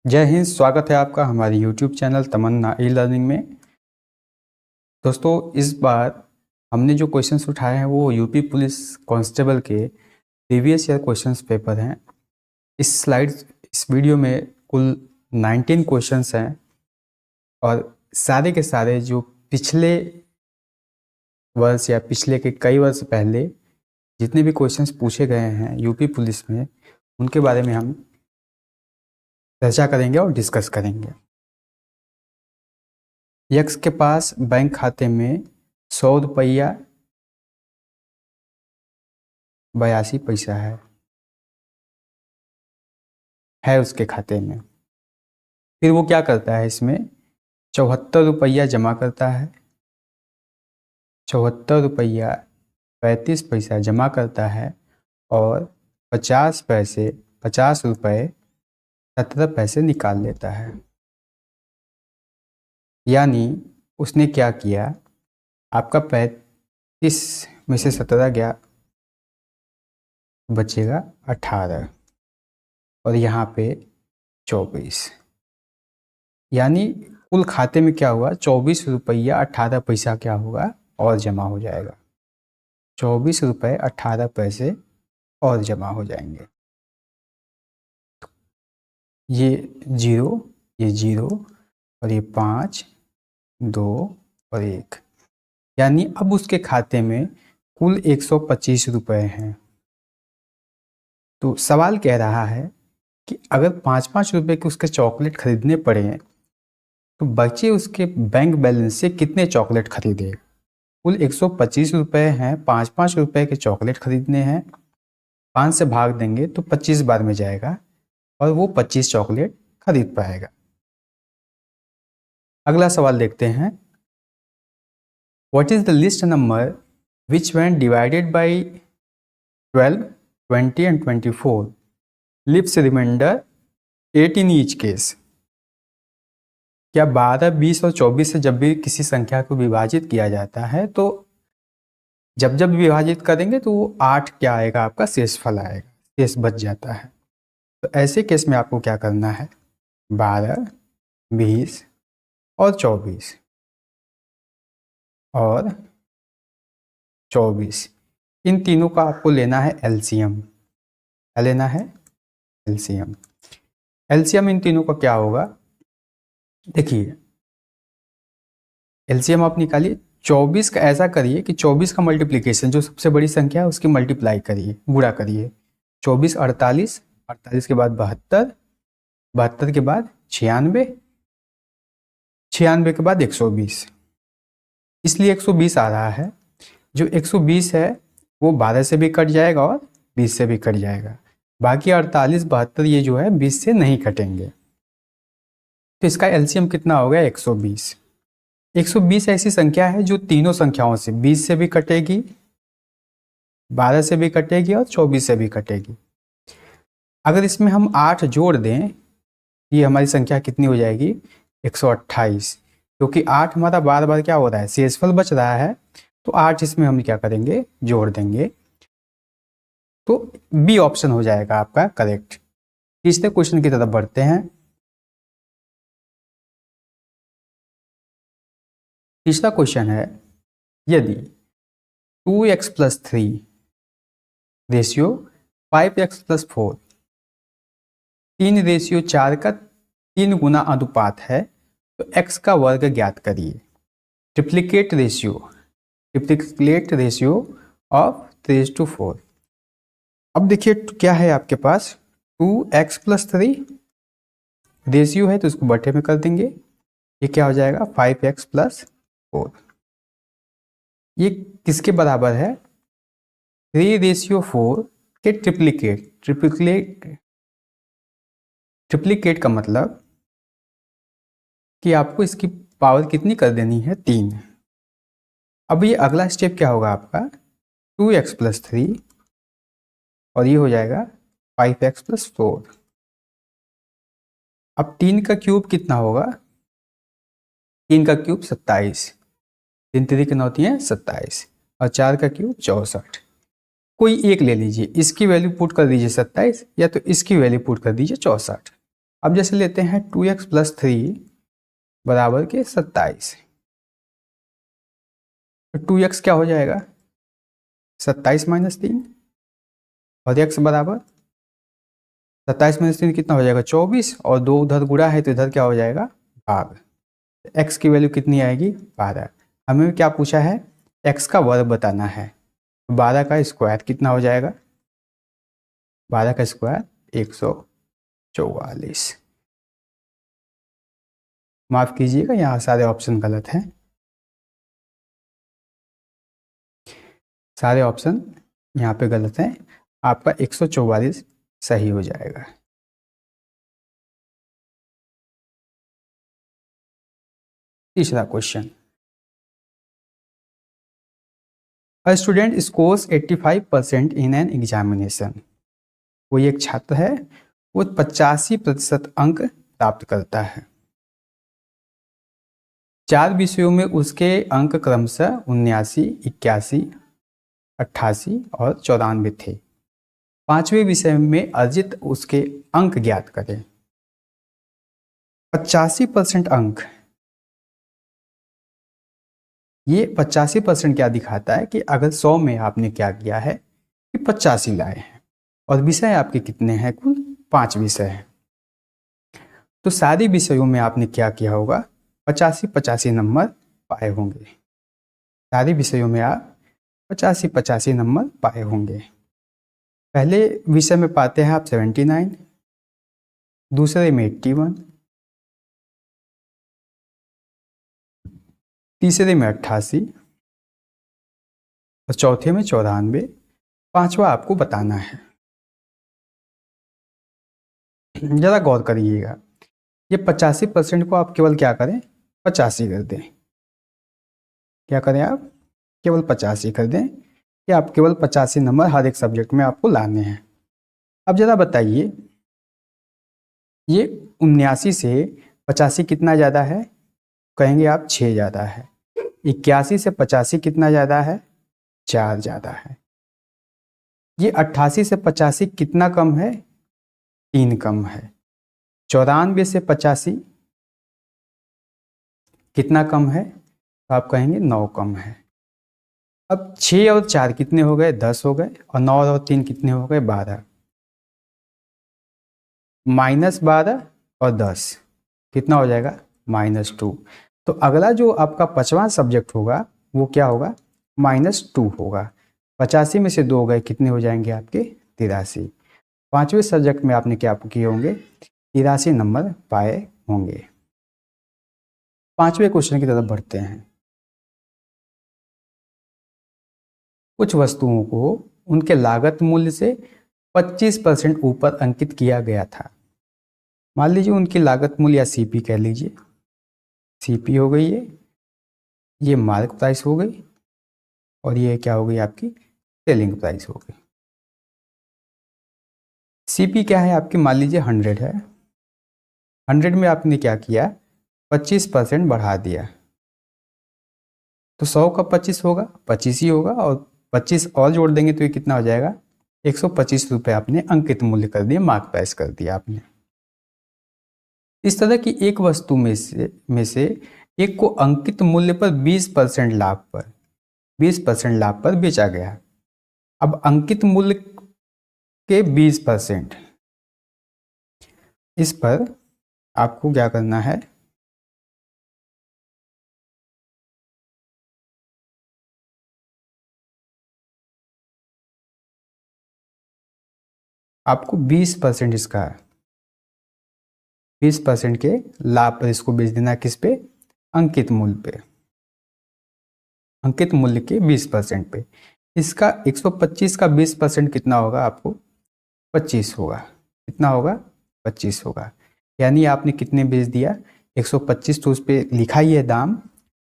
जय हिंद। स्वागत है आपका हमारे YouTube चैनल तमन्ना ई लर्निंग में। दोस्तों, इस बार हमने जो क्वेश्चंस उठाए हैं वो यूपी पुलिस कांस्टेबल के प्रीवियस ईयर क्वेश्चंस पेपर हैं। इस वीडियो में कुल 19 क्वेश्चंस हैं और सारे के सारे जो पिछले वर्ष या पिछले के कई वर्ष पहले जितने भी क्वेश्चंस पूछे गए हैं यूपी पुलिस में, उनके बारे में हम चर्चा करेंगे और डिस्कस करेंगे। यक्स के पास बैंक खाते में 100 रुपया 82 पैसा है उसके खाते में। फिर वो क्या करता है, इसमें 74 रुपया जमा करता है, 74 रुपया 35 पैसा जमा करता है और 50 रुपये 17 पैसे निकाल लेता है। यानी उसने क्या किया, आपका 35 में से 17 गया, बचेगा 18 और यहाँ पे 24। यानी कुल खाते में क्या हुआ, 24 रुपया 18 पैसा क्या होगा और जमा हो जाएगा। 24 रुपये 18 पैसे और जमा हो जाएंगे। ये 0 और ये 5, 2 और 1। यानी अब उसके खाते में कुल 125 रुपये हैं। तो सवाल कह रहा है कि अगर 5-5 रुपये के उसके चॉकलेट खरीदने पड़े तो बचे उसके बैंक बैलेंस से कितने चॉकलेट खरीदे। कुल 125 रुपये हैं, 5-5 रुपये के चॉकलेट खरीदने हैं। 5 से भाग देंगे तो 25 बार में जाएगा और वो 25 चॉकलेट खरीद पाएगा। अगला सवाल देखते हैं। What is the list number which when divided by 12, 20 and 24 leaves remainder 8 in each case? क्या 12, 20 और 24 से जब भी किसी संख्या को विभाजित किया जाता है तो जब जब विभाजित करेंगे तो वो 8 क्या आएगा, आपका शेषफल आएगा, शेष बच जाता है। तो ऐसे केस में आपको क्या करना है, 12, 20 और 24 और 24, इन तीनों का आपको लेना है एलसीएम। क्या लेना है, एलसीएम। एलसीएम इन तीनों का क्या होगा, देखिए एलसीएम आप निकालिए। 24 का ऐसा करिए कि 24 का मल्टीप्लिकेशन जो सबसे बड़ी संख्या है उसकी मल्टीप्लाई करिए, गुणा करिए। 24 48, 48 के बाद 72, 72 के बाद 96, 96 के बाद 120। इसलिए 120 आ रहा है। जो 120 है वो 12 से भी कट जाएगा और 20 से भी कट जाएगा। बाकी 48, 72 ये जो है 20 से नहीं कटेंगे। तो इसका एलसीएम कितना हो गया, 120। 120 ऐसी संख्या है जो तीनों संख्याओं से 20 से भी कटेगी, 12 से भी कटेगी और 24 से भी कटेगी। अगर इसमें हम 8 जोड़ दें, ये हमारी संख्या कितनी हो जाएगी, 128। क्योंकि 8 हमारा बार बार क्या हो रहा है, शेषफल बच रहा है, तो 8 इसमें हम क्या करेंगे, जोड़ देंगे। तो बी ऑप्शन हो जाएगा आपका करेक्ट। तीसरे क्वेश्चन की तरफ बढ़ते हैं। तीसरा क्वेश्चन है, यदि 2x + 3 रेशियो 5x + 4 3:4 का 3 गुना अनुपात है तो x का वर्ग ज्ञात करिए। Triplicate ratio of 3:4। अब देखिए क्या है आपके पास, 2x + 3 रेशियो है तो इसको बटे में कर देंगे। ये क्या हो जाएगा, 5x + 4। ये किसके बराबर है, 3:4 के ट्रिप्लिकेट का मतलब कि आपको इसकी पावर कितनी कर देनी है, 3। अब ये अगला स्टेप क्या होगा आपका, 2x + 3 और ये हो जाएगा 5x + 4। अब 3 का क्यूब कितना होगा, 3 का क्यूब 27, 3 3 के 9 है 27 और 4 का क्यूब 64। कोई एक ले लीजिए, इसकी वैल्यू पुट कर दीजिए 27 या तो इसकी वैल्यू पुट कर दीजिए 64। अब जैसे लेते हैं 2x + 3 बराबर के 27, तो 2x क्या हो जाएगा 27 - 3 और x बराबर 27 - 3 कितना हो जाएगा 24, और 2 उधर गुणा है तो इधर क्या हो जाएगा भाग। x की वैल्यू कितनी आएगी 12। हमें क्या पूछा है x का वर्ग बताना है, 12 का स्क्वायर कितना हो जाएगा 12 का स्क्वायर 144। माफ कीजिएगा यहाँ सारे ऑप्शन गलत हैं, सारे ऑप्शन यहाँ पे गलत हैं, आपका 144 सही हो जाएगा। तीसरा question, a student scores 85% in an examination. कोई एक छात्र है वो 85% अंक प्राप्त करता है। 4 विषयों में उसके अंक क्रमशः 79, 81, 88 और 94 थे। 5वें विषय में अर्जित उसके अंक ज्ञात करें। 85% अंक, ये 85% क्या दिखाता है कि अगर 100 में आपने क्या किया है कि 85 लाए हैं, और विषय आपके कितने हैं कुल 5 विषय हैं, तो सारे विषयों में आपने क्या किया होगा 85 नंबर पाए होंगे। सारे विषयों में आप 85 नंबर पाए होंगे। पहले विषय में पाते हैं आप 79, दूसरे में 81, तीसरे में 88 और चौथे में 94, पांचवा आपको बताना है। ज़रा गौर करिएगा, ये 85% को आप केवल क्या करें 85 कर दें। क्या करें आप केवल 85 कर दें, कि आप केवल 85 नंबर हर एक सब्जेक्ट में आपको लाने हैं। अब ज़रा बताइए ये 79 से 85 कितना ज़्यादा है, कहेंगे आप 6 ज़्यादा है। 81 से 85 कितना ज़्यादा है 4 ज़्यादा है। ये 88 से 85 कितना कम है 3 कम है। 94 से 85 कितना कम है, तो आप कहेंगे 9 कम है। अब 6 और 4 कितने हो गए 10 हो गए, और 9 और 3 कितने हो गए 12। -12 और 10 कितना हो जाएगा -2। तो अगला जो आपका 5वां सब्जेक्ट होगा वो क्या होगा -2 होगा। 85 में से 2 गए कितने हो जाएंगे आपके 83। 5वें सब्जेक्ट में आपने क्या किए होंगे 83 नंबर पाए होंगे। 5वें क्वेश्चन की तरफ बढ़ते हैं। कुछ वस्तुओं को उनके लागत मूल्य से 25% ऊपर अंकित किया गया था। मान लीजिए उनकी लागत मूल्य या सीपी कह लीजिए, सीपी हो गई है, ये मार्क प्राइस हो गई, और ये क्या हो गई आपकी सेलिंग प्राइस हो गई। सीपी क्या है आपकी मान लीजिए 100 है, 100 में आपने क्या किया 25% बढ़ा दिया, तो 100 का 25 होगा 25 ही होगा, और 25 और जोड़ देंगे तो ये कितना हो जाएगा 125 रुपये आपने अंकित मूल्य कर दिया, मार्क प्राइस कर दिया आपने। इस तरह की एक वस्तु में से एक को अंकित मूल्य पर 20% लाभ पर बेचा गया। अब अंकित मूल्य के 20%, इस पर आपको क्या करना है आपको 20% इसका 20% के लाभ पर इसको बेच देना, किस पे अंकित मूल्य पे, अंकित मूल्य के 20% पे। इसका 125 का 20% कितना होगा आपको 25 होगा। कितना होगा 25 होगा। यानी आपने कितने बेच दिया 125, तो उस पर लिखा ही है दाम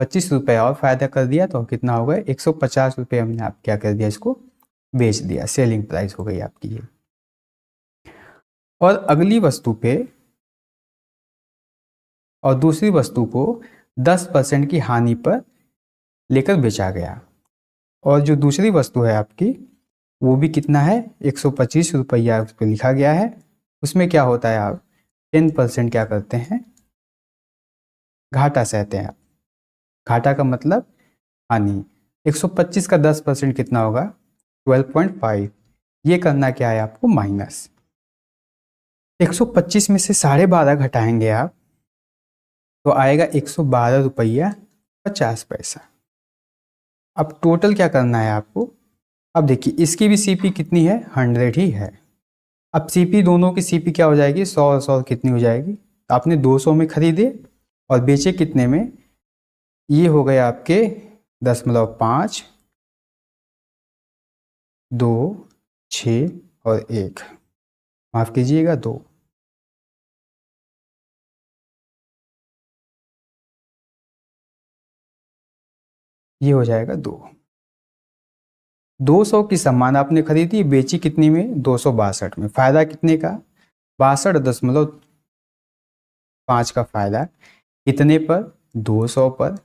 25 रुपये और फायदा कर दिया, तो कितना होगा 150 रुपये हमने आप क्या कर दिया इसको बेच दिया, सेलिंग प्राइस हो गई आपकी ये। और अगली वस्तु पे और दूसरी वस्तु को 10% की हानि पर लेकर बेचा गया, और जो दूसरी वस्तु है आपकी वो भी कितना है 125 रुपया उस पर लिखा गया है। उसमें क्या होता है आप 10% क्या करते हैं, घाटा सहते हैं। घाटा का मतलब हानि। 125 का 10% कितना होगा, 12.5। ये करना क्या है आपको, माइनस। 125 में से 12.5 घटाएंगे आप तो आएगा 112 रुपया 50 पैसा। अब टोटल क्या करना है आपको, अब देखिए इसकी भी सीपी कितनी है, 100 ही है। अब सीपी दोनों की सीपी क्या हो जाएगी, 100 और 100 कितनी हो जाएगी, तो आपने 200 में खरीदे और बेचे कितने में, ये हो गए आपके 10.5, 2, 6 और 1, माफ कीजिएगा 2। ये हो जाएगा 2। 200 की सामान आपने खरीदी, बेची कितनी में, 262 में। फायदा कितने का, 62.5 का फायदा। कितने पर, 200 पर।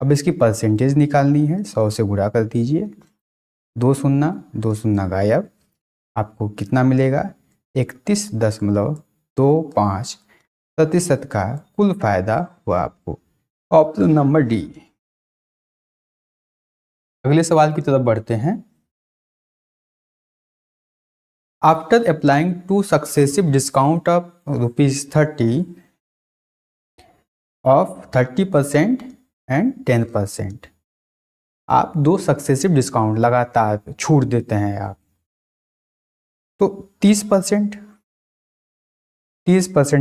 अब इसकी परसेंटेज निकालनी है, 100 से गुणा कर दीजिए, 2 गायब। आपको कितना मिलेगा, 31.25% का कुल फायदा हुआ आपको। Option number D. अगले सवाल की तरफ बढ़ते हैं। After applying two successive discount of ₹30 of 30% and 10%, आप 2 सक्सेसिव डिस्काउंट लगातार छूट देते हैं आप, तो 30%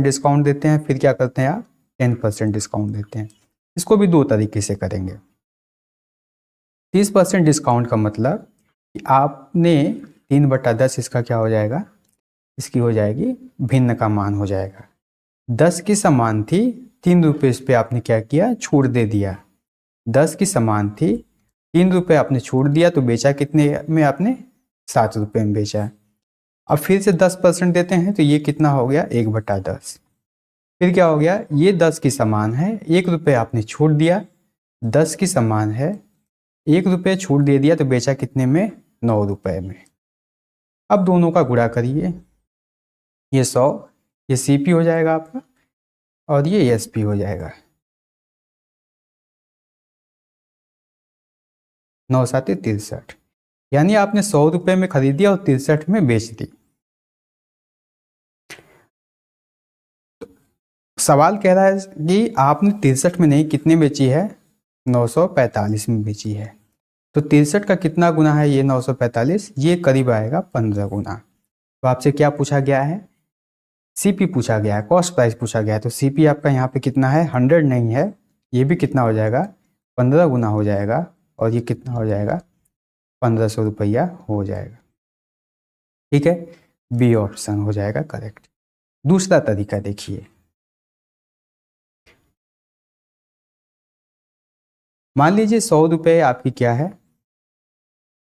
डिस्काउंट देते हैं, फिर क्या करते हैं आप, 10% डिस्काउंट देते हैं। इसको भी 2 तरीके से करेंगे। 30% डिस्काउंट का मतलब कि आपने 3/10 इसका क्या हो जाएगा, इसकी हो जाएगी भिन्न का मान हो जाएगा। 10 की समान थी, 3 रुपये इस पर आपने क्या किया, छूट दे दिया। 10 की समान थी, 3 रुपये आपने छूट दिया, तो बेचा कितने में आपने, 7 रुपये में बेचा। अब फिर से 10% देते हैं, तो ये कितना हो गया, 1/10। फिर क्या हो गया, ये 10 की समान है, 1 रुपये आपने छूट दिया, 10 की समान है, 1 रुपये छूट दे दिया, तो बेचा कितने में, 9 रुपये में। अब दोनों का गुणा करिए, ये 100, ये सीपी हो जाएगा आपका और ये एसपी हो जाएगा। 9 7 63, यानी आपने 100 रुपये में खरीदी और 63 में बेच दी। सवाल कह रहा है कि आपने 63 में नहीं, कितने बेची है, 945 में बेची है। तो 63 का कितना गुना है, ये 945, ये करीब आएगा 15 गुना। तो आपसे क्या पूछा गया है, सीपी पूछा गया है, कॉस्ट प्राइस पूछा गया है। तो सीपी आपका यहाँ पे कितना है, 100 नहीं है, ये भी कितना हो जाएगा, 15 गुना हो जाएगा, और ये कितना हो जाएगा, 1500 रुपया हो जाएगा। ठीक है, बी ऑप्शन हो जाएगा करेक्ट। दूसरा तरीका देखिए, मान लीजिए 100 रुपये आपकी क्या है,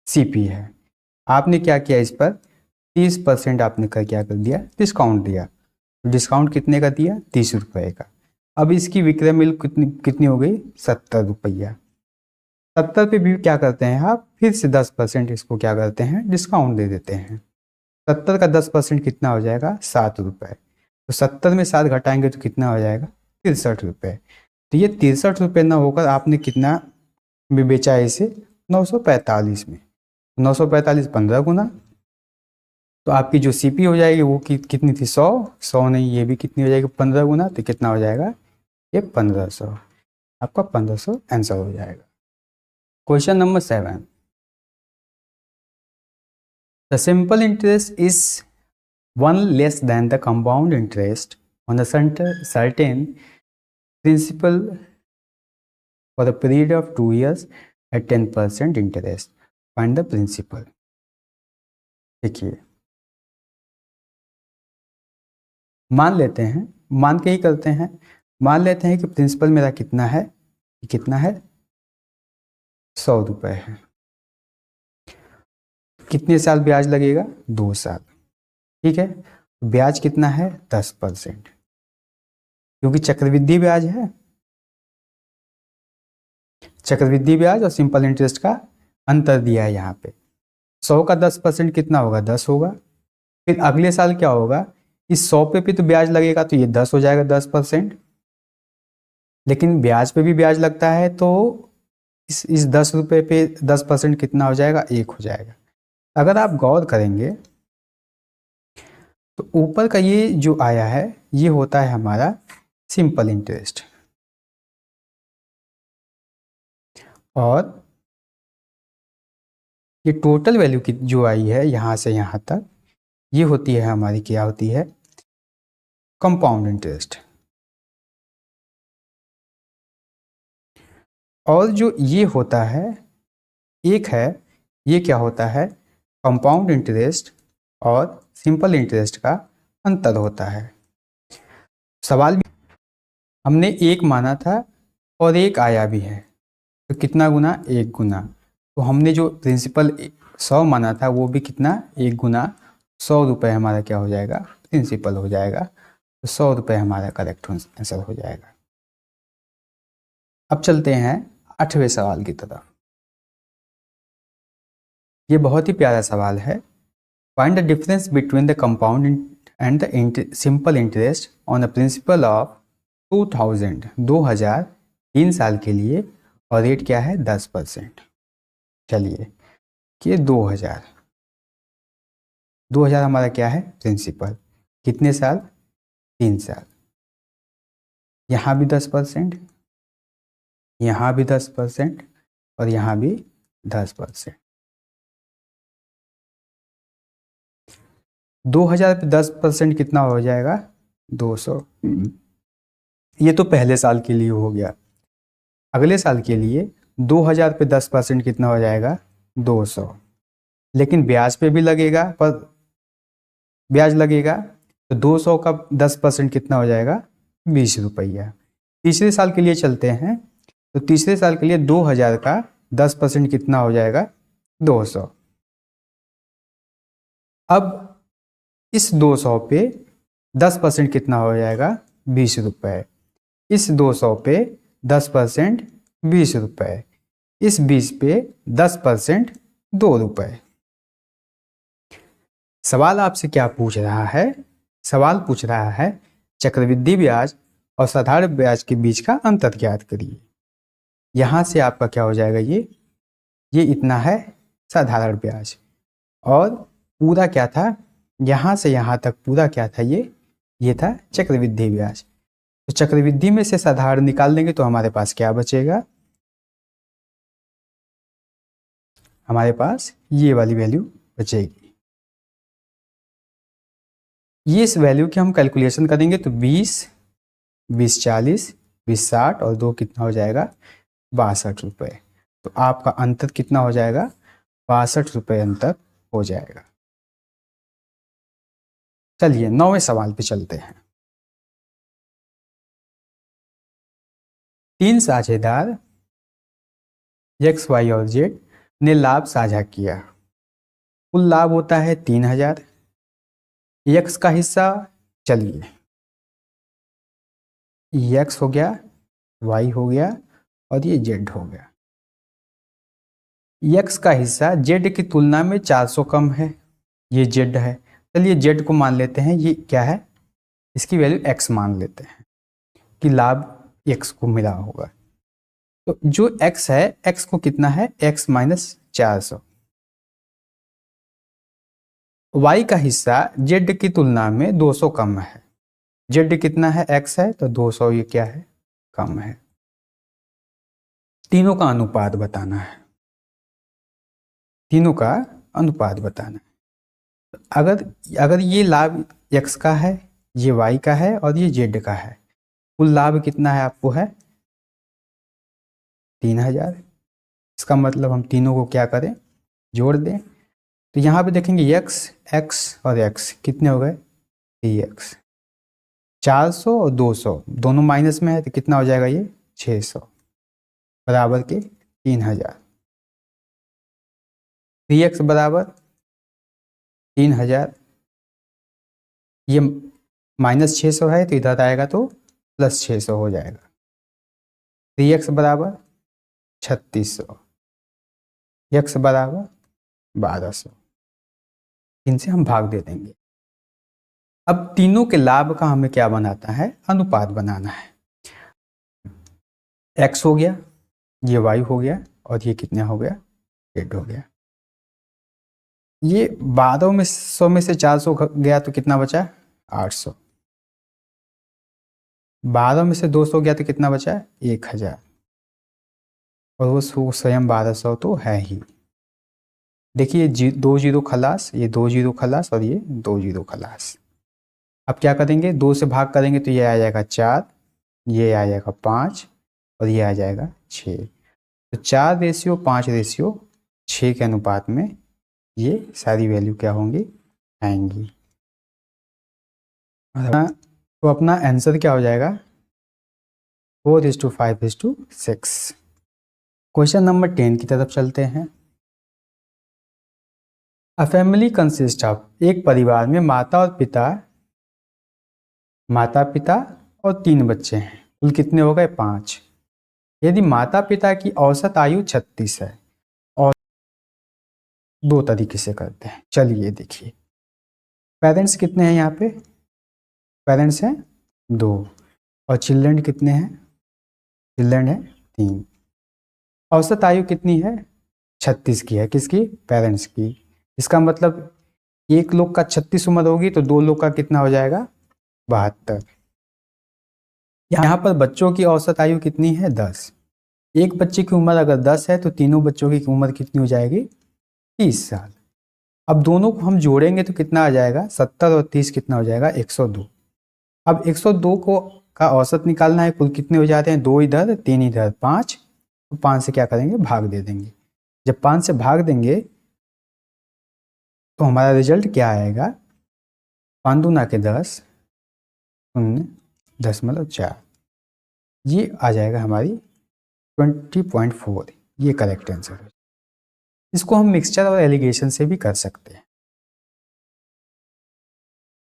सीपी है। आपने क्या किया, इस पर 30% आपने क्या कर दिया, डिस्काउंट दिया। तो डिस्काउंट कितने का दिया, 30 रुपये का। अब इसकी विक्रय मूल्य कितनी हो गई, 70 रुपया। 70 पे भी क्या करते हैं आप, फिर से 10% इसको क्या करते हैं, डिस्काउंट दे देते हैं। 70 का 10% कितना हो जाएगा, 7 रुपये। तो 70 में 7 घटाएंगे तो कितना हो जाएगा, 63 रुपये। तो ये 63 रुपये ना होकर आपने कितना में बेचा है इसे, 945 में। 945 15 गुना, तो आपकी जो सीपी हो जाएगी वो कितनी थी, 100 नहीं, ये भी कितनी हो जाएगी, 15 गुना, तो कितना हो जाएगा, ये 1500। आपका 1500 आंसर हो जाएगा। Question number 7, the simple interest is 1 less than the compound interest on a certain principal for a period of 2 years at 10% interest. Find the principal. देखिए, मान लेते हैं, मान के ही करते हैं, मान लेते हैं कि प्रिंसिपल मेरा कितना है, कितना है, 100 रुपये है। कितने साल ब्याज लगेगा, 2 साल। ठीक है, ब्याज कितना है, 10%, क्योंकि चक्रवृद्धि ब्याज है। चक्रवृद्धि ब्याज और सिंपल इंटरेस्ट का अंतर दिया है यहाँ पे। 100 का 10% कितना होगा, 10 होगा। फिर अगले साल क्या होगा, इस 100 पे भी तो ब्याज लगेगा, तो ये 10 हो जाएगा, 10%। लेकिन ब्याज पे भी ब्याज लगता है, तो इस 10 रुपये पे 10% कितना हो जाएगा, 1 हो जाएगा। अगर आप गौर करेंगे तो ऊपर का ये जो आया है ये होता है हमारा सिंपल इंटरेस्ट, और ये टोटल वैल्यू की जो आई है यहाँ से यहाँ तक, ये होती है हमारी, क्या होती है, कंपाउंड इंटरेस्ट। और जो ये होता है एक है, ये क्या होता है, कंपाउंड इंटरेस्ट और सिंपल इंटरेस्ट का अंतर होता है। सवाल भी हमने एक माना था और एक आया भी है, तो कितना गुना, 1 गुना। तो हमने जो प्रिंसिपल 100 माना था वो भी कितना, 1 गुना 100 रुपये हमारा क्या हो जाएगा, प्रिंसिपल हो जाएगा। तो 100 रुपये हमारा करेक्ट आंसर हो जाएगा। अब चलते हैं 8वें सवाल की तरफ। ये बहुत ही प्यारा सवाल है। Find the difference between the compound and the simple interest on the principle of 2000 3 साल के लिए, और रेट क्या है, 10%। चलिए कि 2000 हमारा क्या है, प्रिंसिपल, कितने साल, 3 साल। यहाँ भी 10%, यहाँ भी 10%, और यहाँ भी 10%। 2000 पे 10% कितना हो जाएगा, 200। ये तो पहले साल के लिए हो गया। अगले साल के लिए 2000 पे 10% कितना हो जाएगा, 200। लेकिन ब्याज पे भी लगेगा, पर ब्याज लगेगा, तो 200 का 10% कितना हो जाएगा, 20 रुपया। तीसरे साल के लिए चलते हैं, तो तीसरे साल के लिए 2000 का 10% कितना हो जाएगा, 200। अब इस 200 पे 10% कितना हो जाएगा, 20 रुपये। इस 200 पे 10% 20 रुपये। इस 20 पे 10% 2 रुपये। सवाल आपसे क्या पूछ रहा है, सवाल पूछ रहा है चक्रवृद्धि ब्याज और साधारण ब्याज के बीच का अंतर ज्ञात करिए। यहाँ से आपका क्या हो जाएगा, ये इतना है साधारण ब्याज, और पूरा क्या था, यहाँ से यहाँ तक पूरा क्या था, ये था चक्रवृद्धि ब्याज। तो चक्रवृद्धि में से साधारण निकाल देंगे तो हमारे पास क्या बचेगा, हमारे पास ये वाली वैल्यू बचेगी। ये इस वैल्यू की हम कैलकुलेशन करेंगे तो 20, 20 40, 20 60 और 2 कितना हो जाएगा, 62 रुपये। तो आपका अंतर कितना हो जाएगा, 62 रुपये अंतर हो जाएगा। चलिए 9वें सवाल पे चलते हैं। 3 साझेदार एक्स वाई और जेड ने लाभ साझा किया। कुल लाभ होता है 3000। एक्स का हिस्सा, चलिए एक्स हो गया, वाई हो गया, और ये जेड हो गया। एक्स का हिस्सा जेड की तुलना में 400 कम है, ये जेड है। चलिए जेड को मान लेते हैं, ये क्या है, इसकी वैल्यू एक्स मान लेते हैं कि लाभ एक्स को मिला होगा। तो जो एक्स है, एक्स को कितना है, एक्स माइनस 400। वाई का हिस्सा जेड की तुलना में 200 कम है। जेड कितना है, एक्स है, तो 200 ये क्या है, कम है। तीनों का अनुपात बताना है, तीनों का अनुपात बताना है। अगर ये लाभ एक्स का है, ये वाई का है, और ये जेड का है, कुल लाभ कितना है आपको, है 3000। इसका मतलब हम तीनों को क्या करें, जोड़ दें। तो यहाँ पे देखेंगे एक्स, एक्स और एक्स कितने हो गए, 3x। 400 और 200 दोनों माइनस में है, तो कितना हो जाएगा, ये 600 बराबर के 3000। 3x बराबर 3000, ये माइनस 600 है तो इधर आएगा तो प्लस 600 हो जाएगा। 3x बराबर 3600, x बराबर 1200। इनसे हम भाग दे देंगे। अब तीनों के लाभ का हमें क्या बनाना है, अनुपात बनाना है। x हो गया, ये y हो गया, और ये कितना हो गया, z हो गया। ये 1200 में से 400 गया तो कितना बचा, 800। 12 में से 200 गया तो कितना बचा, 1000। और वो स्वयं 1200 तो है ही। देखिए 2 जीरो खलास, ये 2 जीरो खलास, और ये 2 जीरो खलास। अब क्या करेंगे, 2 से भाग करेंगे तो ये आ जाएगा 4, ये आ जाएगा 5, और ये आ जाएगा 6। तो 4:5:6 के अनुपात में ये सारी वैल्यू क्या होंगी, आएंगी। तो अपना आंसर क्या हो जाएगा, 4:5:6। क्वेश्चन नंबर 10 की तरफ चलते हैं। अ फैमिली कंसिस्ट ऑफ, एक परिवार में माता पिता और 3 बच्चे हैं। कुल कितने हो गए, 5। यदि माता पिता की औसत आयु 36 है, और 2 तरीके से करते हैं। चलिए देखिए, पेरेंट्स कितने हैं यहाँ पे, पेरेंट्स हैं 2, और चिल्ड्रन कितने हैं, चिल्ड्रन है 3। औसत आयु कितनी है, 36 की है, किसकी, पेरेंट्स की। इसका मतलब एक लोग का 36 उम्र होगी तो 2 लोग का कितना हो जाएगा, 72। यहाँ पर बच्चों की औसत आयु कितनी है, 10। एक बच्चे की उम्र अगर 10 है तो तीनों बच्चों की उम्र कितनी हो जाएगी, 30 साल। अब दोनों को हम जोड़ेंगे तो कितना आ जाएगा, 70 और 30 कितना हो जाएगा, 102। अब 102 को का औसत निकालना है। कुल कितने हो जाते हैं, 2 इधर 3 इधर 5। तो 5 से क्या करेंगे, भाग दे देंगे। जब 5 से भाग देंगे तो हमारा रिजल्ट क्या आएगा, 5 दूना के 10, 0.4। ये आ जाएगा हमारी 20.4। ये करेक्ट आंसर है। इसको हम मिक्सचर और एलिगेशन से भी कर सकते हैं।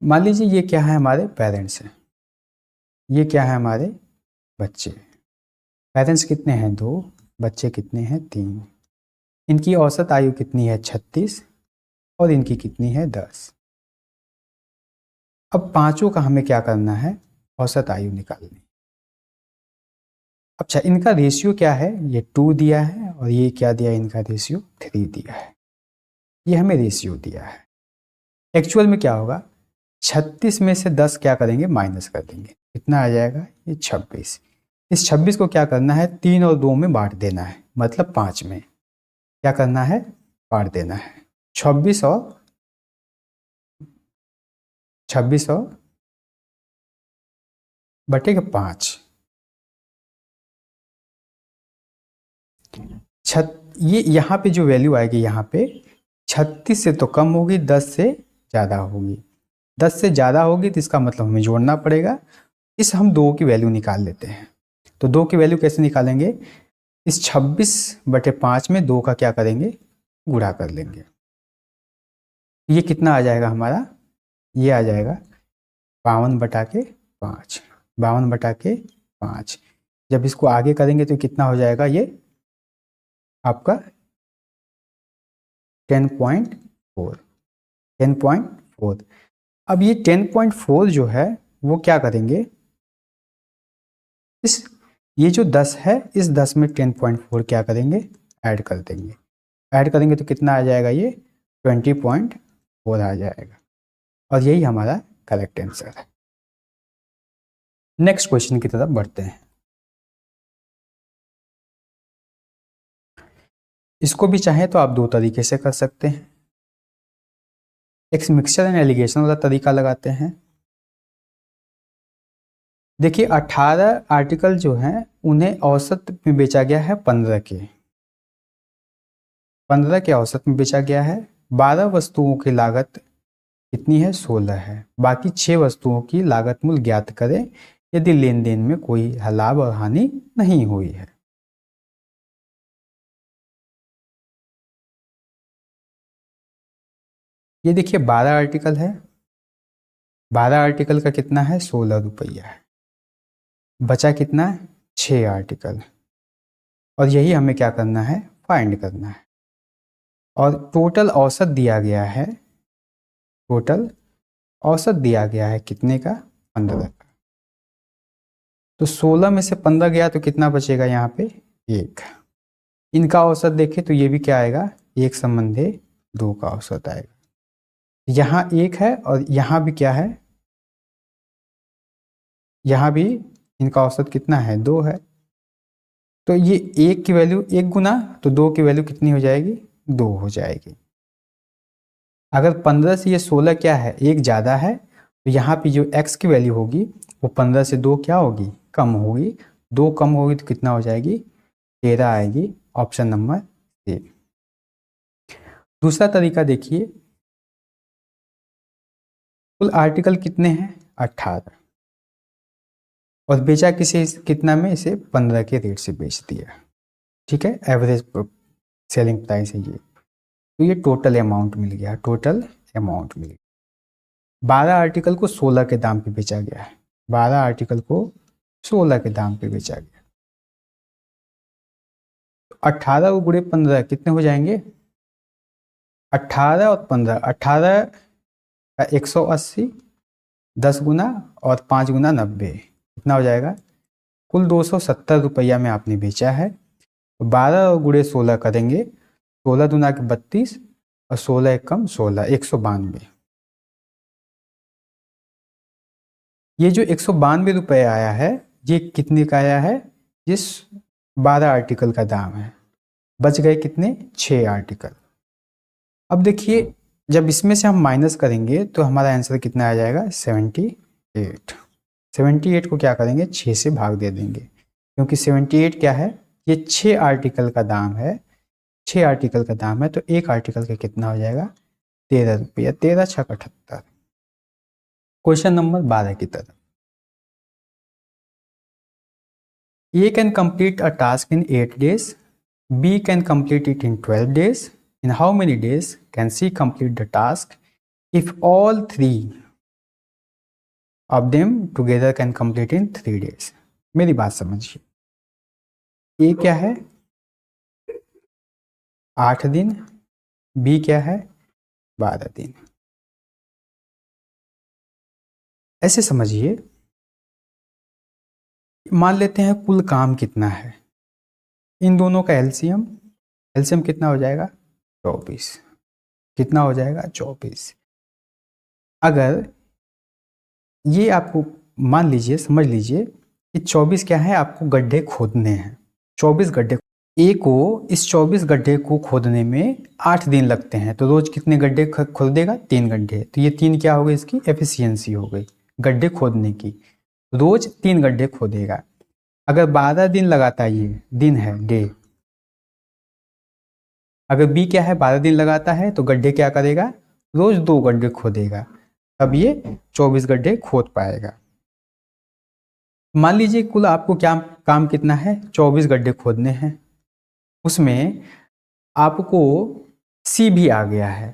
मान लीजिए ये क्या है, हमारे पेरेंट्स हैं, ये क्या है, हमारे बच्चे। पेरेंट्स कितने हैं, 2, बच्चे कितने हैं, 3। इनकी औसत आयु कितनी है, 36, और इनकी कितनी है, 10। अब पांचों का हमें क्या करना है, औसत आयु निकालनी। अच्छा, इनका रेशियो क्या है, ये 2 दिया है, और ये क्या दिया है, इनका रेशियो 3 दिया है। ये हमें रेशियो दिया है। एक्चुअल में क्या होगा, 36 में से 10 क्या करेंगे, माइनस कर देंगे। कितना आ जाएगा, ये 26। इस 26 को क्या करना है, 3 और 2 में बांट देना है, मतलब 5 में क्या करना है, बांट देना है। 26 और बटेगा 5। ये यहाँ पे जो वैल्यू आएगी, यहाँ पे 36 से तो कम होगी, 10 से ज़्यादा होगी। 10 से ज़्यादा होगी तो इसका मतलब हमें जोड़ना पड़ेगा। इस हम 2 की वैल्यू निकाल लेते हैं। तो 2 की वैल्यू कैसे निकालेंगे, इस 26/5 में 2 का क्या करेंगे, गुणा कर लेंगे। ये कितना आ जाएगा हमारा, ये आ जाएगा 52/5। 52/5। जब इसको आगे करेंगे तो कितना हो जाएगा, ये आपका 10.4। 10.4। अब ये 10.4 जो है वो क्या करेंगे, ये जो 10 है, इस 10 में 10.4 क्या करेंगे, ऐड कर देंगे। ऐड करेंगे तो कितना आ जाएगा, ये 20.4 आ जाएगा। और यही हमारा करेक्ट आंसर है। नेक्स्ट क्वेश्चन की तरफ बढ़ते हैं। इसको भी चाहें तो आप 2 तरीके से कर सकते हैं। एक मिक्सचर एंड एलिगेशन वाला तरीका लगाते हैं। देखिए 18 आर्टिकल जो हैं उन्हें औसत में बेचा गया है 15 के। 15 के औसत में बेचा गया है। 12 वस्तुओं की लागत कितनी है, 16 है। बाकी 6 वस्तुओं की लागत मूल्य ज्ञात करें यदि लेन देन में कोई लाभ और हानि नहीं हुई है। ये देखिए 12 आर्टिकल है, 12 आर्टिकल का कितना है, 16 रुपया है। बचा कितना है, 6 आर्टिकल। और यही हमें क्या करना है, फाइंड करना है। और टोटल औसत दिया गया है, टोटल औसत दिया गया है कितने का, 15 का। तो 16 में से 15 गया तो कितना बचेगा यहाँ पे, 1। इनका औसत देखें तो ये भी क्या आएगा, 1 संबंधी 2 का औसत आएगा। यहाँ 1 है और यहाँ भी क्या है, यहाँ भी इनका औसत कितना है, 2 है। तो ये 1 की वैल्यू 1 गुना, तो 2 की वैल्यू कितनी हो जाएगी, 2 हो जाएगी। अगर 15 से ये 16 क्या है, 1 ज़्यादा है, तो यहाँ पे जो x की वैल्यू होगी वो 15 से 2 क्या होगी, कम होगी। 2 कम होगी तो कितना हो जाएगी, 13 आएगी। Option number A. दूसरा तरीका देखिए, कुल आर्टिकल कितने हैं, 18, और बेचा किसे, कितना में, इसे 15 के रेट से बेच दिया। ठीक है, एवरेज सेलिंग प्राइस है ये। तो ये टोटल अमाउंट मिल गया, टोटल अमाउंट मिल गया। 12 आर्टिकल को 16 के दाम पे बेचा गया है, 12 आर्टिकल को 16 के दाम पे बेचा गया। तो 18 को गुणे 15 कितने हो जाएंगे, 18 और 15, 18 का 180, 10 गुना और 5 गुना 90, कितना हो जाएगा, कुल 270 रुपया में आपने बेचा है। 12 और गुणे 16 करेंगे, 16 दूना के 32 और 16 एक कम 16, 192। ये जो 192 रुपये आया है, ये कितने का आया है, जिस 12 आर्टिकल का दाम है। बच गए कितने, 6 आर्टिकल। अब देखिए, जब इसमें से हम माइनस करेंगे तो हमारा आंसर कितना आ जाएगा, 78। 78 को क्या करेंगे, 6 से भाग दे देंगे, क्योंकि 78 क्या है, ये 6 आर्टिकल का दाम है। 6 आर्टिकल का दाम है तो एक आर्टिकल का कितना हो जाएगा, 13 रुपया। 13 छक 78। क्वेश्चन नंबर 12 की तरफ। A can complete a task in 8 days. B can complete it in 12 days. In how many days can C complete the task if all three of them together can complete in 3 days? मेरी बात समझिए, A क्या है, 8 दिन, B क्या है, 12 दिन। ऐसे समझिए, मान लेते हैं कुल काम कितना है, इन दोनों का एलसीएम, एलसीएम कितना हो जाएगा, 24। कितना हो जाएगा, 24। अगर ये आपको मान लीजिए, समझ लीजिए कि 24 क्या है, आपको गड्ढे खोदने हैं, 24 गड्ढे। ए को इस 24 गड्ढे को खोदने में 8 दिन लगते हैं, तो रोज कितने गड्ढे खोदेगा, 3 गड्ढे। तो ये 3 क्या हो गई, इसकी एफिशिएंसी हो गई गड्ढे खोदने की, रोज 3 गड्ढे खोदेगा। अगर 12 दिन लगाता है, ये दिन है, डे। अगर बी क्या है, 12 दिन लगाता है, तो गड्ढे क्या करेगा, रोज 2 गड्ढे खोदेगा, तब ये 24 गड्ढे खोद पाएगा। मान लीजिए कुल आपको क्या काम कितना है, 24 गड्ढे खोदने हैं, उसमें आपको सी भी आ गया है,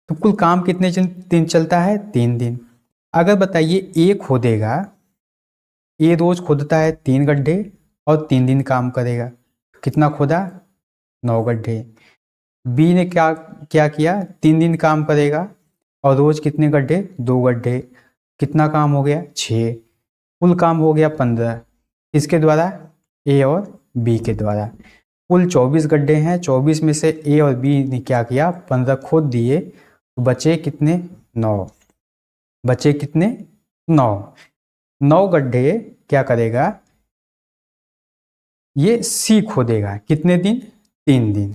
तो कुल काम कितने दिन चलता है, 3 दिन। अगर बताइए ए खोदेगा, ए रोज खोदता है 3 गड्ढे और 3 दिन काम करेगा, कितना खोदा, 9 गड्ढे। बी ने क्या क्या किया, 3 दिन काम करेगा और रोज कितने गड्ढे, 2 गड्ढे, कितना काम हो गया, 6। कुल काम हो गया 15, इसके द्वारा, ए और बी के द्वारा। कुल 24 गड्ढे हैं, 24 में से ए और बी ने क्या किया, 15 खोद दिए, तो बचे कितने, 9। बचे कितने, 9। 9 गड्ढे क्या करेगा, ये सी खोदेगा, कितने दिन, 3 दिन।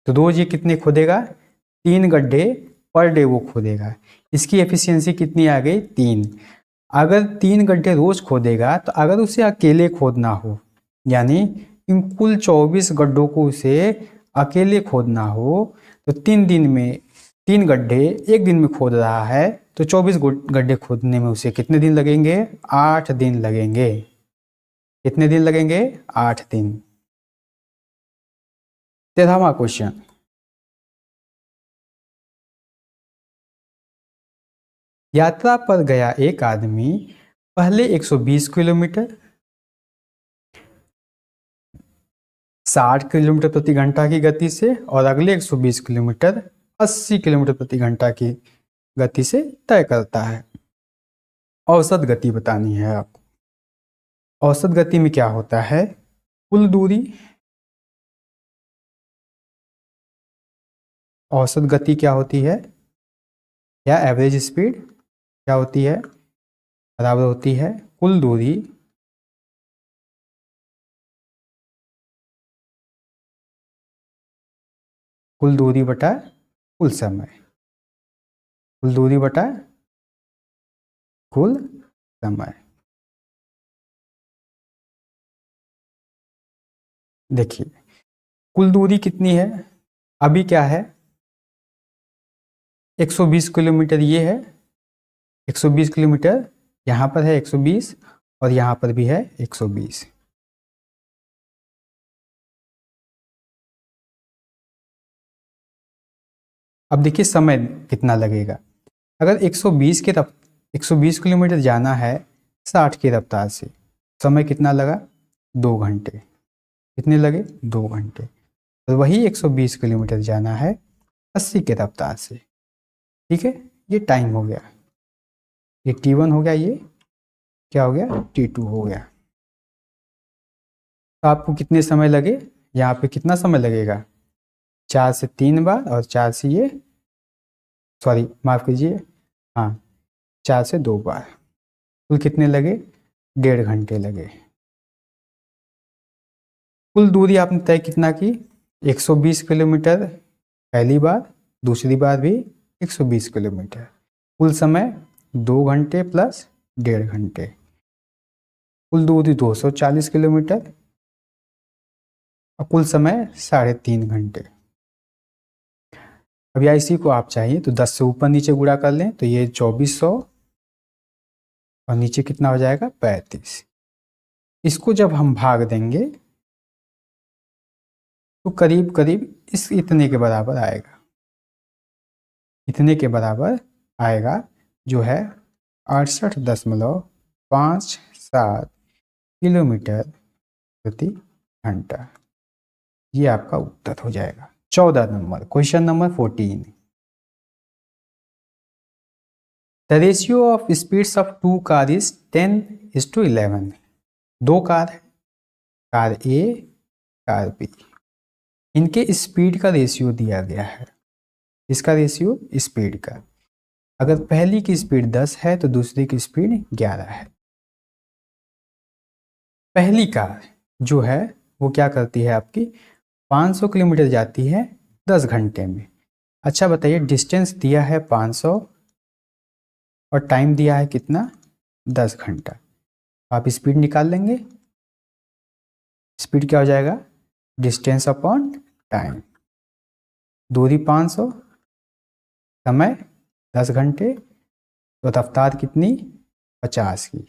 तो रोज ये कितने खोदेगा, 3 गड्ढे पर डे वो खोदेगा। इसकी एफिशिएंसी कितनी आ गई, 3। अगर 3 गड्ढे रोज खोदेगा, तो अगर उसे अकेले खोदना हो, यानी इन कुल 24 गड्ढों को उसे अकेले खोदना हो, तो 3 दिन में 3 गड्ढे 1 दिन में खोद रहा है, तो 24 गड्ढे खोदने में उसे कितने दिन लगेंगे, 8 दिन लगेंगे। कितने दिन लगेंगे, 8 दिन। 13वां क्वेश्चन, यात्रा पर गया एक आदमी पहले 120 किलोमीटर 60 किलोमीटर प्रति घंटा की गति से और अगले 120 किलोमीटर 80 किलोमीटर प्रति घंटा की गति से तय करता है। औसत गति बतानी है आपको। औसत गति में क्या होता है, कुल दूरी, औसत गति क्या होती है या एवरेज स्पीड क्या होती है, बराबर होती है कुल दूरी बटा कुल समय, कुल दूरी बटा कुल समय। देखिए कुल दूरी कितनी है, अभी क्या है 120 किलोमीटर, ये है 120 किलोमीटर, यहाँ पर है 120 और यहाँ पर भी है 120। अब देखिए समय कितना लगेगा, अगर 120 किलोमीटर जाना है 60 की रफ्तार से, समय कितना लगा 2 घंटे, कितने लगे 2 घंटे। और वही 120 किलोमीटर जाना है 80 की रफ्तार से, ठीक है, ये टाइम हो गया, ये T1 हो गया, ये क्या हो गया T2 हो गया। तो आपको कितने समय लगे, यहाँ पे कितना समय लगेगा, 4 से 3 बार और 4 से ये, सॉरी माफ़ कीजिए, हाँ 4 से 2 बार, कुल कितने लगे 1.5 घंटे लगे। कुल दूरी आपने तय कितना की 120 किलोमीटर पहली बार, दूसरी बार भी 120 किलोमीटर, कुल समय 2 घंटे प्लस 1.5 घंटे, कुल दूरी 240 किलोमीटर और कुल समय 3.5 घंटे। अब या इसी को आप चाहिए तो 10 से ऊपर नीचे गुणा कर लें तो ये 2400 और नीचे कितना हो जाएगा 35। इसको जब हम भाग देंगे तो करीब करीब इतने के बराबर आएगा, इतने के बराबर आएगा, जो है 68.57 किलोमीटर प्रति घंटा। ये आपका उत्तर हो जाएगा। 14 number, question number 14। The ratio of speeds of 2 car is 10:11। 2 car है, कार ए कार बी, इनके स्पीड का रेशियो दिया गया है। इसका रेशियो स्पीड का, अगर पहली की स्पीड 10 है तो दूसरी की स्पीड 11 है। पहली कार जो है वो क्या करती है आपकी 500 किलोमीटर जाती है 10 घंटे में। अच्छा बताइए, डिस्टेंस दिया है 500 और टाइम दिया है कितना 10 घंटा, आप स्पीड निकाल लेंगे। स्पीड क्या हो जाएगा, डिस्टेंस अपॉन टाइम, दूरी 500, समय 10 घंटे, तो रफ्तार कितनी 50 की।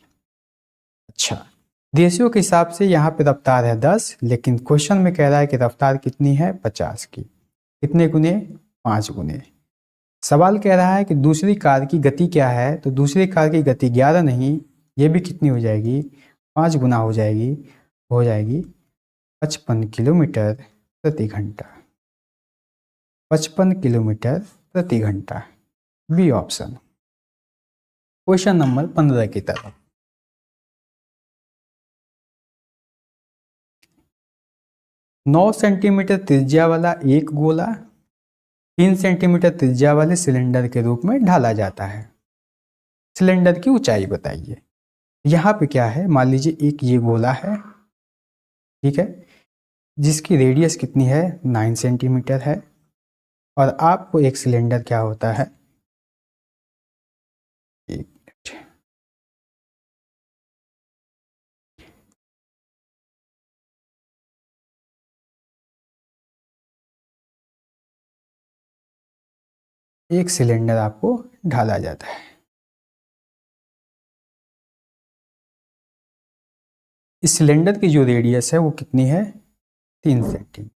अच्छा, रेशियो के हिसाब से यहाँ पे रफ्तार है 10, लेकिन क्वेश्चन में कह रहा है कि रफ्तार कितनी है 50 की, कितने गुने 5 गुने। सवाल कह रहा है कि दूसरी कार की गति क्या है, तो दूसरी कार की गति 11 नहीं, ये भी कितनी हो जाएगी 5 गुना हो जाएगी 55 किलोमीटर प्रति घंटा, 55 किलोमीटर प्रति घंटा, बी ऑप्शन। क्वेश्चन नंबर 15 की तरफ। 9 सेंटीमीटर त्रिज्या वाला एक गोला 3 सेंटीमीटर त्रिज्या वाले सिलेंडर के रूप में ढाला जाता है। सिलेंडर की ऊंचाई बताइए। यहाँ पे क्या है, मान लीजिए एक ये गोला है, ठीक है, जिसकी रेडियस कितनी है 9 सेंटीमीटर है, और आपको एक सिलेंडर क्या होता है, एक मिनट, एक सिलेंडर आपको ढाला जाता है। इस सिलेंडर की जो रेडियस है वो कितनी है 3 सेंटीमीटर।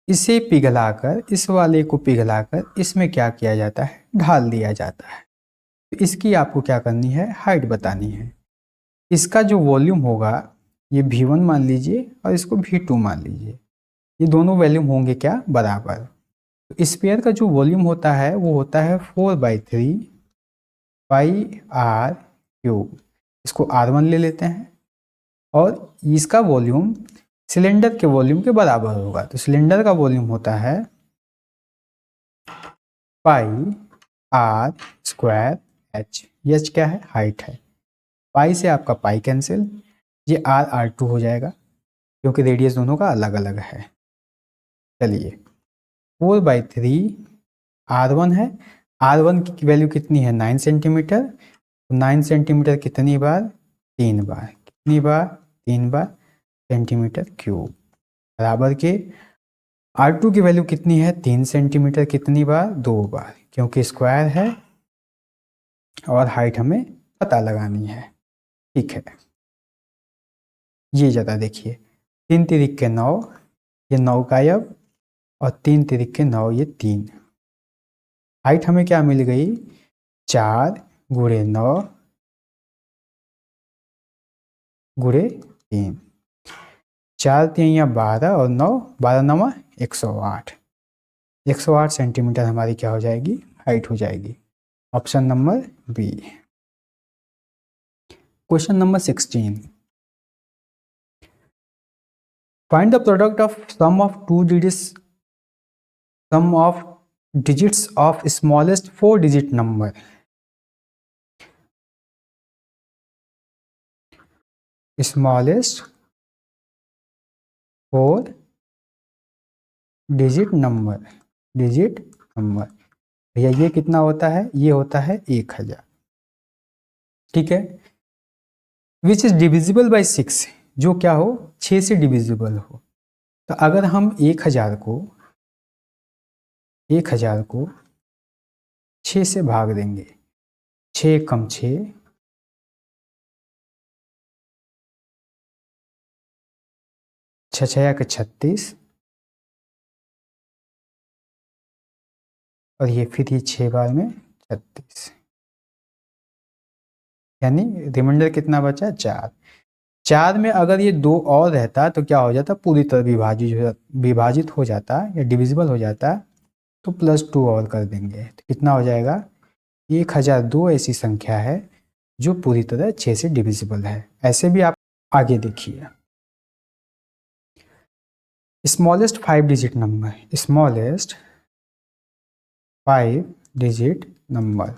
इसे पिघलाकर, इस वाले को पिघलाकर इसमें क्या किया जाता है, ढाल दिया जाता है। तो इसकी आपको क्या करनी है, हाइट बतानी है। इसका जो वॉल्यूम होगा ये V1 मान लीजिए और इसको V2 मान लीजिए, ये दोनों वॉल्यूम होंगे क्या बराबर। तो स्फीयर का जो वॉल्यूम होता है वो होता है 4/3 πr³। इसको R1 ले लेते हैं और इसका वॉल्यूम सिलेंडर के वॉल्यूम के बराबर होगा। तो सिलेंडर का वॉल्यूम होता है πr²h। h क्या है? हाइट है। पाई से आपका पाई कैंसिल, ये R2 हो जाएगा क्योंकि रेडियस दोनों का अलग अलग है। चलिए 4/3 R1 है। R1 की वैल्यू कितनी है? 9 सेंटीमीटर। तो 9 सेंटीमीटर कितनी बार? 3 बार। कितनी बार? 3 बार सेंटीमीटर क्यूब बराबर के R2 की वैल्यू कितनी है? 3 सेंटीमीटर। कितनी बार? 2 बार, क्योंकि स्क्वायर है और हाइट हमें पता लगानी है। ठीक है, ये ज़्यादा देखिए, 3 तिरिक के 9, ये 9 गायब, और 3 तिरिक के 9, ये 3। हाइट हमें क्या मिल गई? 4 × 9 × 3। 4 3 12 और 9 12 9 108। 108 सेंटीमीटर हमारी क्या हो जाएगी? हाइट हो जाएगी। Option number B. Question number 16। Find the product of sum of digits of smallest 4-digit number. Smallest 4-digit number. भैया ये कितना होता है? ये होता है 1000। ठीक है। विच इज डिविजिबल बाई 6, जो क्या हो? 6 से डिविजिबल हो। तो अगर हम 1000 को 6 से भाग देंगे, 6 कम 6, 6 6 के 36, और ये फिर ये 6 बार में 36, यानी रिमाइंडर कितना बचा? 4। 4 में अगर ये 2 और रहता तो क्या हो जाता? पूरी तरह विभाजित हो जाता या डिविजिबल हो जाता। तो +2 और कर देंगे तो कितना हो जाएगा? 1002 ऐसी संख्या है जो पूरी तरह 6 से डिविजिबल है। ऐसे भी आप आगे देखिए। Smallest 5-digit number, smallest 5-digit number,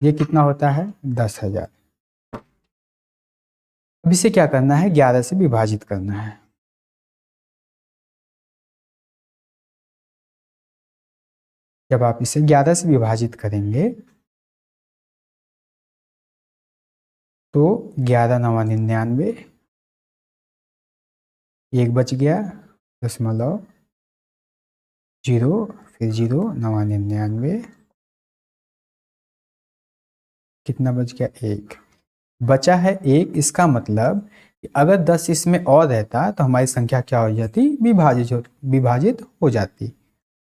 ये कितना होता है? 10,000। अब इसे क्या करना है? 11 से विभाजित करना है। जब आप इसे 11 से विभाजित करेंगे तो 11 9 99, 1 बच गया, 0.0, फिर 0 9 99, कितना बच गया? 1 बचा है। 1 इसका मतलब कि अगर 10 इसमें और रहता तो हमारी संख्या क्या हो जाती? विभाजित हो जाती।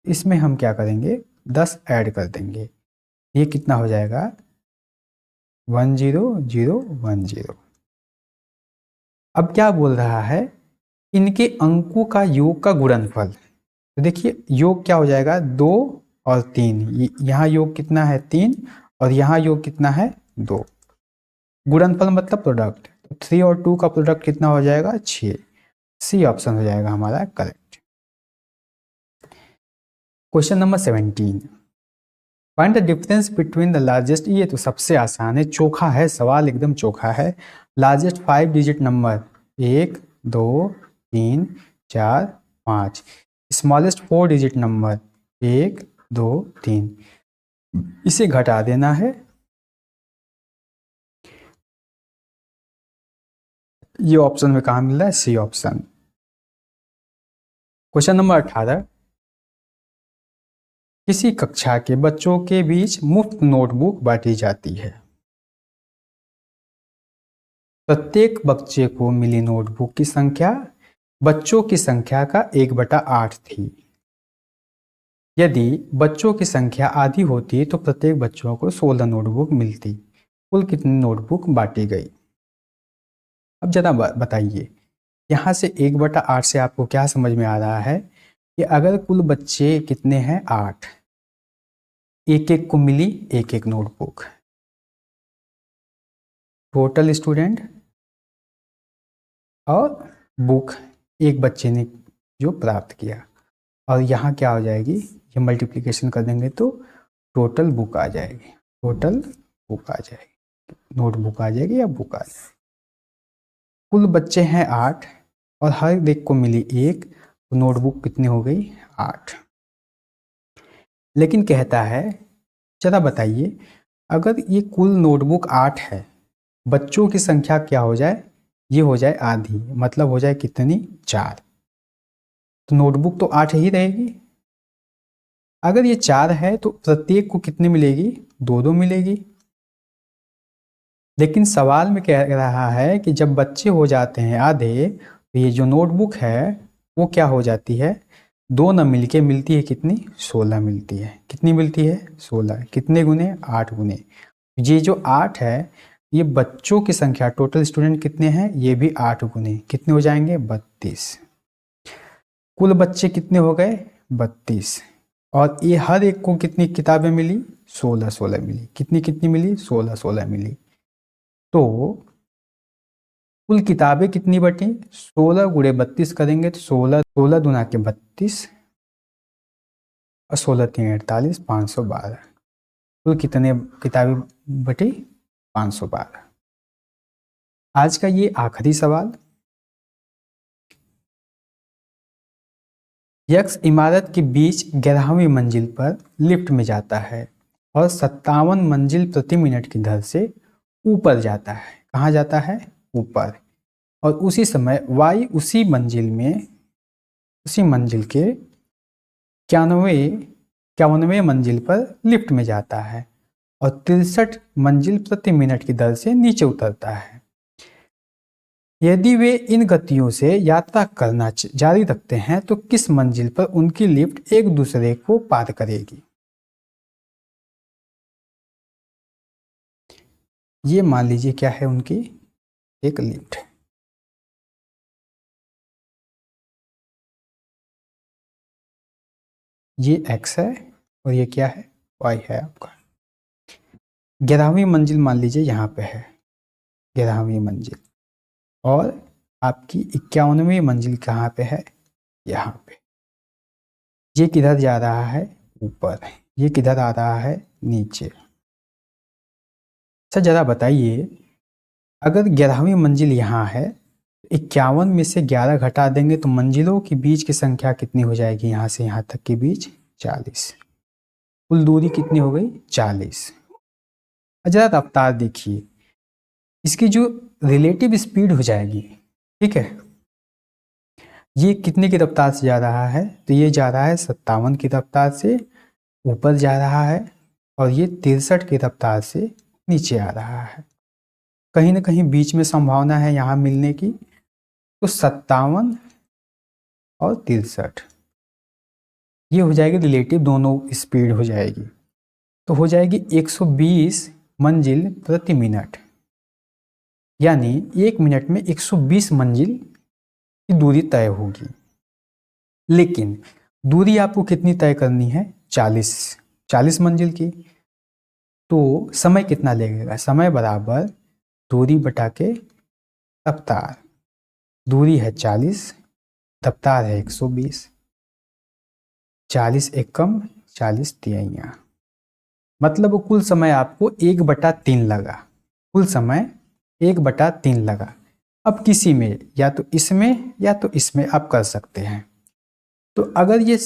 इसमें हम क्या करेंगे? 10 ऐड कर देंगे। ये कितना हो जाएगा? 10010। अब क्या बोल रहा है? इनके अंकों का योग का गुणनफल। तो देखिए योग क्या हो जाएगा? 2 और 3, यहाँ योग कितना है? 3, और यहाँ योग कितना है? 2। गुणनफल मतलब प्रोडक्ट। तो 3 और 2 का प्रोडक्ट कितना हो जाएगा? 6। सी ऑप्शन हो जाएगा हमारा correct. Question number 17। Find the difference between the largest, ये तो सबसे आसान है, चोखा है सवाल, एकदम चोखा है। Largest 5-digit number 1 2 3 4 5। Smallest 4-digit number 1 2 3। इसे घटा देना है। ये ऑप्शन में कहाँ मिल रहा है? C option. Question number 18। किसी कक्षा के बच्चों के बीच मुफ्त नोटबुक बांटी जाती है। प्रत्येक बच्चे को मिली नोटबुक की संख्या बच्चों की संख्या का 1/8 थी। यदि बच्चों की संख्या आधी होती तो प्रत्येक बच्चों को 16 नोटबुक मिलती। कुल कितनी नोटबुक बांटी गई? अब जरा बताइए, यहाँ से 1/8 से आपको क्या समझ में आ रहा है? कि अगर कुल बच्चे कितने हैं 8, एक एक को मिली एक एक नोटबुक, टोटल स्टूडेंट और बुक एक बच्चे ने जो प्राप्त किया, और यहाँ क्या हो जाएगी, ये मल्टीप्लिकेशन कर देंगे तो टोटल बुक आ जाएगी, टोटल बुक आ जाएगी, नोटबुक आ जाएगी या बुक आ जाएगी। कुल बच्चे हैं 8 और हर एक को मिली एक, तो नोटबुक कितनी हो गई 8। लेकिन कहता है जरा बताइए, अगर ये कुल नोटबुक 8 है, बच्चों की संख्या क्या हो जाए, ये हो जाए आधी, मतलब हो जाए कितनी 4, तो नोटबुक तो 8 ही रहेगी। अगर ये 4 है तो प्रत्येक को कितनी मिलेगी, 2-2 मिलेगी। लेकिन सवाल में कह रहा है कि जब बच्चे हो जाते हैं आधे, तो ये जो नोटबुक है वो क्या हो जाती है, 2 न मिलके मिलती है कितनी, 16 मिलती है। कितनी मिलती है, 16। कितने गुने, 8 गुने। ये जो 8 है ये बच्चों की संख्या, टोटल स्टूडेंट कितने हैं, ये भी 8 गुने कितने हो जाएंगे, 32। कुल बच्चे कितने हो गए, 32। और ये हर एक को कितनी किताबें मिली, 16-16 मिली। कितनी कितनी मिली, 16-16 मिली। तो कुल किताबें कितनी बटी, 16 गुणे 32 करेंगे तो 16 दूना के 32 और 16 3 48, 512। कुल कितने किताबें बटी, 512। आज का ये आखिरी सवाल। यक्स इमारत के बीच 11वीं मंजिल पर लिफ्ट में जाता है और 57 मंजिल प्रति मिनट की दर से ऊपर जाता है। कहाँ जाता है, ऊपर। और उसी समय वाई उसी मंजिल के 91वें मंजिल पर लिफ्ट में जाता है और 63 मंजिल प्रति मिनट की दर से नीचे उतरता है। यदि वे इन गतियों से यात्रा करना जारी रखते हैं तो किस मंजिल पर उनकी लिफ्ट एक दूसरे को पार करेगी। ये मान लीजिए क्या है, उनकी एक लिफ्ट। ये x है और ये क्या है, y है आपका। 11वीं मंजिल मान लीजिए यहाँ पे है, 11वीं मंजिल, और आपकी 51वीं मंजिल कहाँ पे है, यहाँ पे। ये किधर जा रहा है, ऊपर। ये किधर आ रहा है, नीचे। अच्छा जरा बताइए, अगर 11वीं मंजिल यहाँ है, 51 में से 11 घटा देंगे तो मंजिलों के बीच की संख्या कितनी हो जाएगी, यहाँ से यहाँ तक के बीच 40। कुल दूरी कितनी हो गई, 40। जरा रफ्तार देखिए, इसकी जो रिलेटिव स्पीड हो जाएगी, ठीक है, ये कितने की रफ्तार से जा रहा है, तो ये जा रहा है 57 की रफ्तार से ऊपर जा रहा है और ये 63 की रफ्तार से नीचे आ रहा है। कहीं ना कहीं बीच में संभावना है यहाँ मिलने की, तो 57 और 63 ये हो जाएगी रिलेटिव, दोनों स्पीड हो जाएगी, तो हो जाएगी 120 मंजिल प्रति मिनट, यानी 1 मिनट में 120 मंजिल की दूरी तय होगी। लेकिन दूरी आपको कितनी तय करनी है, 40 मंजिल की। तो समय कितना लगेगा, समय बराबर दूरी बटा के रफ्तार। दूरी है 40, रफ्तार है 120, 40 एकम 40 तिहाइयाँ, मतलब कुल समय आपको 1/3 लगा। कुल समय 1/3 लगा। अब किसी में, या तो इसमें या तो इसमें आप कर सकते हैं। तो अगर ये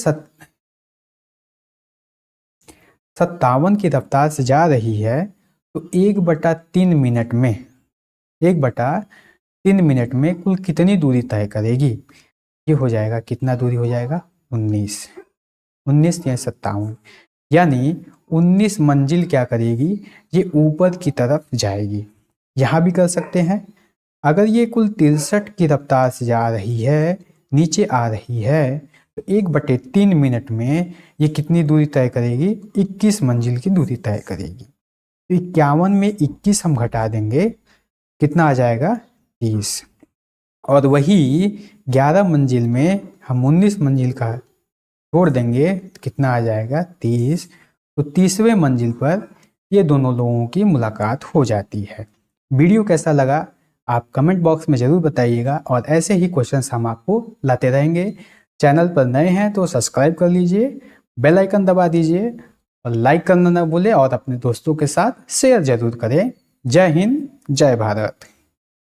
57 की रफ्तार से जा रही है तो 1/3 मिनट में, 1/3 मिनट में कुल कितनी दूरी तय करेगी, ये हो जाएगा, कितना दूरी हो जाएगा, 19 या 57, यानी 19 मंजिल क्या करेगी, ये ऊपर की तरफ जाएगी। यहाँ भी कर सकते हैं, अगर ये कुल 63 की रफ्तार से जा रही है, नीचे आ रही है, तो 1/3 मिनट में ये कितनी दूरी तय करेगी, 21 मंजिल की दूरी तय करेगी। तो 51 में 21 हम घटा देंगे, कितना आ जाएगा, 30। और वही 11 मंजिल में हम 19 मंजिल का छोड़ देंगे तो कितना आ जाएगा 30। तो 30वें मंजिल पर ये दोनों लोगों की मुलाकात हो जाती है। वीडियो कैसा लगा आप कमेंट बॉक्स में ज़रूर बताइएगा और ऐसे ही क्वेश्चंस हम आपको लाते रहेंगे। चैनल पर नए हैं तो सब्सक्राइब कर लीजिए, बेल आइकन दबा दीजिए और लाइक करना ना भूलें और अपने दोस्तों के साथ शेयर जरूर करें। जय हिंद, जय भारत।